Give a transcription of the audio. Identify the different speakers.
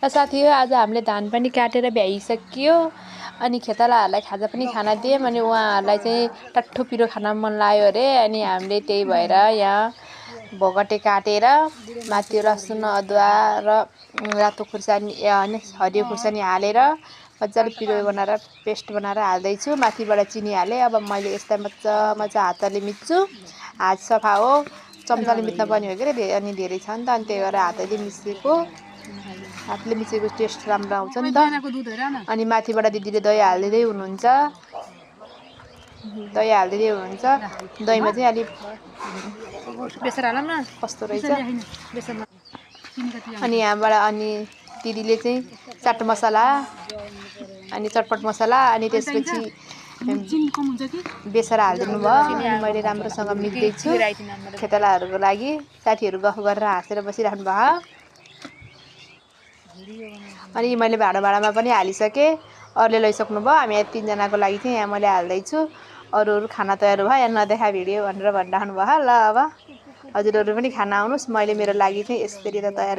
Speaker 1: साथीहरू आज हामीले धान पनि काटेर भ्याइसक्यो अनि खेतालाहरूलाई खाजा पनि खान दिएँ अनि उहाँहरूलाई चाहिँ टट्ठो पिरो खान मन लाग्यो अरे अनि हामीले त्यही भएर यहाँ भोगटे काटेर माथि लसुन अदुवा र रातो खुर्सानी होइन हरियो खुर्सानी हालेर मजाले पिरो बनाएर पेस्ट बनाएर हाल्दैछु माथिबाट चिनी हालेँ अब मैले यस्ता मजा हातले मिच्छु हात सफा हो चम्चाले मिच्न पर्ने हो के अनि धेरै छ नि त अनि त्यही भएर हातले मिचेको हातले मिचेको टेस्ट राम्रो आउँछ नि त अनि माथिबाट दिदीले दही हालिदिँदै हुनुहुन्छ दही हालिदिँदै हुनुहुन्छ दहीमा चाहिँ अलिक बेसर हालौँ न कस्तो रहेछ अनि यहाँबाट अनि दिदीले चाहिँ चाट मसला अनि चटपट मसला अनि त्यसपछि बेसर हालिदिनु भयो अनि मैले राम्रोसँग मिच्दैछु खेतालाहरूको लागि साथीहरू गफ गरेर हाँसेर बसिराख्नु भयो अनि मैले भाँडामा पनि हालिसकेँ अरूले लैसक्नु भयो हामी 3जनाको लागि चाहिँ यहाँ मैले हाल्दैछु अरू खाना तयार भयो यहाँ नदेखा भिडियो भनेर भनिराख्नु भयो ल अब हजुरहरू पनि खाना आउनुहोस् मैले मेरो लागि चाहिँ यसरी त तयार